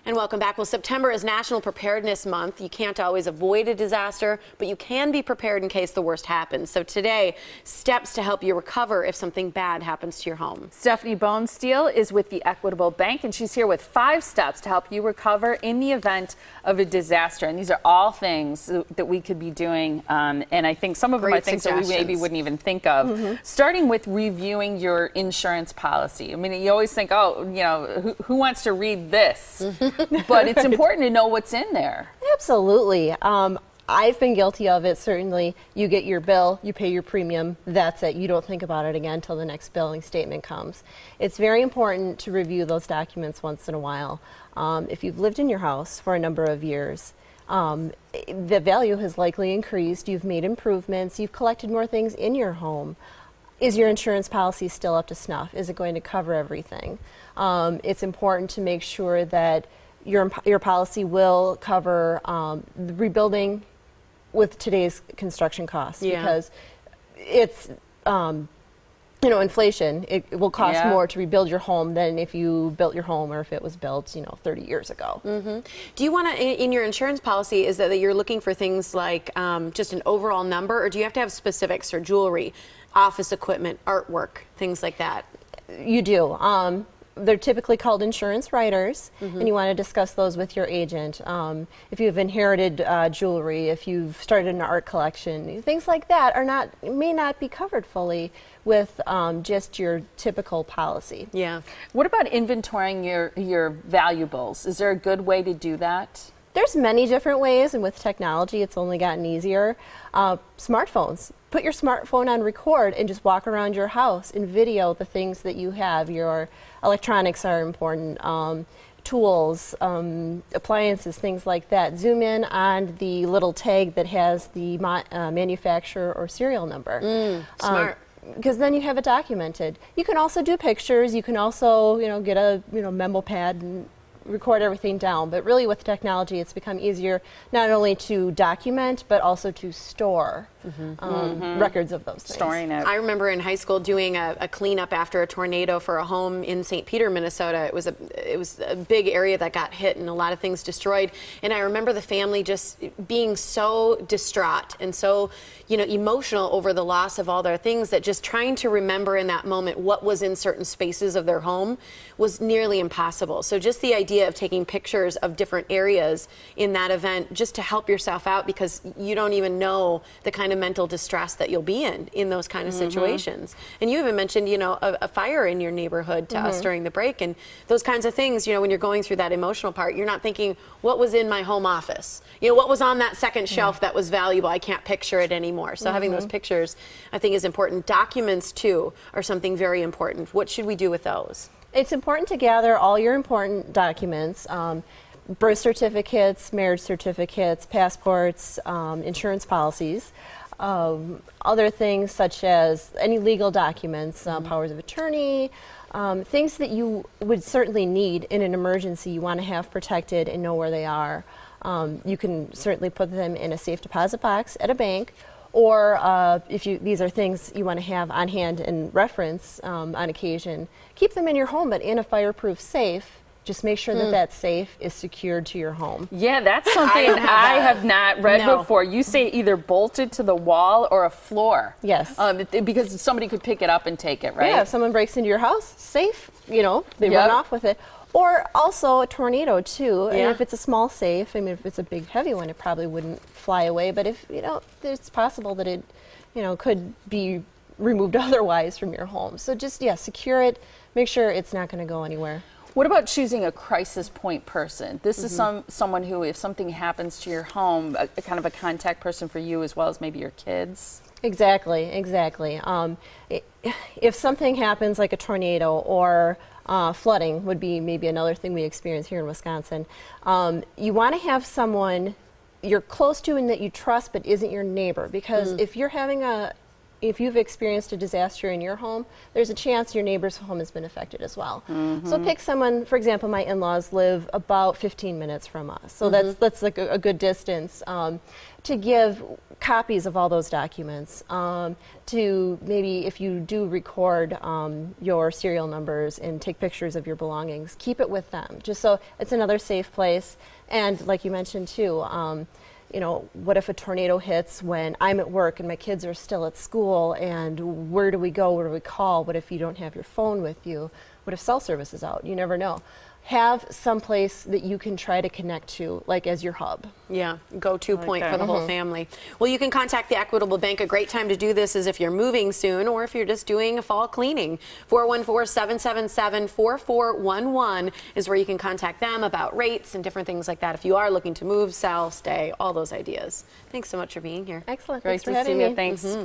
And welcome back. Well, September is National Preparedness Month. You can't always avoid a disaster, but you can be prepared in case the worst happens. So today, steps to help you recover if something bad happens to your home. Stephanie Bonesteel is with the Equitable Bank, and she's here with 5 steps to help you recover in the event of a disaster. And these are all things that we could be doing, and I think some of them are things that we maybe wouldn't even think of. Starting with reviewing your insurance policy. I mean, you always think, oh, you know, who wants to read this? But it's important to know what's in there. Absolutely. I've been guilty of it, certainly. You get your bill, you pay your premium, that's it. You don't think about it again until the next billing statement comes. It's very important to review those documents once in a while. If you've lived in your house for a number of years, the value has likely increased, you've made improvements, you've collected more things in your home. Is your insurance policy still up to snuff? Is it going to cover everything? It's important to make sure that your policy will cover the rebuilding with today's construction costs, because it's you know, inflation. It will cost more to rebuild your home than if you built your home or if it was built, you know, 30 years ago. Do you want to, in your insurance policy, is that you're looking for things like just an overall number, or do you have to have specifics for jewelry, office equipment, artwork, things like that? You do. They're typically called insurance riders, and you want to discuss those with your agent. If you've inherited jewelry, if you've started an art collection, things like that may not be covered fully with just your typical policy. Yeah. What about inventorying your valuables? Is there a good way to do that? There's many different ways, and with technology, it's only gotten easier. Smartphones. Put your smartphone on record and just walk around your house and video the things that you have. Your electronics are important, tools, appliances, things like that. Zoom in on the little tag that has the manufacturer or serial number. Smart. Because then you have it documented. You can also do pictures. You can also, you know, get a memo pad and record everything down. But really, with technology, it's become easier not only to document but also to store records of those things. Storing it. I remember in high school doing a cleanup after a tornado for a home in St. Peter, Minnesota. It was a big area that got hit and a lot of things destroyed. And I remember the family just being so distraught and so, you know, emotional over the loss of all their things, that just trying to remember in that moment what was in certain spaces of their home was nearly impossible. So just the idea of taking pictures of different areas in that event, just to help yourself out, because you don't even know the kind of mental distress that you'll be in those kind of situations. And you even mentioned, you know, a fire in your neighborhood to us during the break, and those kinds of things. You know, when you're going through that emotional part, you're not thinking, what was in my home office? You know, what was on that second shelf that was valuable? I can't picture it anymore. So having those pictures, I think, is important. Documents, too, are something very important. What should we do with those? It's important to gather all your important documents. Birth certificates, marriage certificates, passports, insurance policies, other things such as any legal documents, powers of attorney, things that you would certainly need in an emergency. You want to have protected and know where they are. You can certainly put them in a safe deposit box at a bank, or if these are things you want to have on hand and reference on occasion, keep them in your home, but in a fireproof safe. Just make sure that that safe is secured to your home. Yeah, that's something I have not read before. You say either bolted to the wall or a floor. Yes. Because somebody could pick it up and take it, right? Yeah, if someone breaks into your house, safe, you know, they run off with it. Or also a tornado, too. And if it's a small safe, I mean, if it's a big, heavy one, it probably wouldn't fly away. But if, you know, it's possible that it, you know, could be removed otherwise from your home. So just, secure it. Make sure it's not going to go anywhere. What about choosing a crisis point person? This is someone who, if something happens to your home, a kind of a contact person for you as well as maybe your kids. Exactly. If something happens like a tornado or flooding would be maybe another thing we experience here in Wisconsin, you want to have someone you're close to and that you trust but isn't your neighbor, because if you're having a if you've experienced a disaster in your home, there's a chance your neighbor's home has been affected as well. So pick someone, for example, my in-laws live about 15 minutes from us, so that's like a good distance, to give copies of all those documents, to maybe if you do record your serial numbers and take pictures of your belongings, keep it with them, just so it's another safe place. And like you mentioned too, you know, what if a tornado hits when I'm at work and my kids are still at school, and where do we go, where do we call? What if you don't have your phone with you? What if cell service is out? You never know. Have some place that you can try to connect to, like as your hub. Yeah, go-to point for the whole family. Well, you can contact the Equitable Bank. A great time to do this is if you're moving soon or if you're just doing a fall cleaning. 414-777-4411 is where you can contact them about rates and different things like that if you are looking to move, sell, stay, all those ideas. Thanks so much for being here. Excellent. Great Thanks for to having see me. you. Thanks.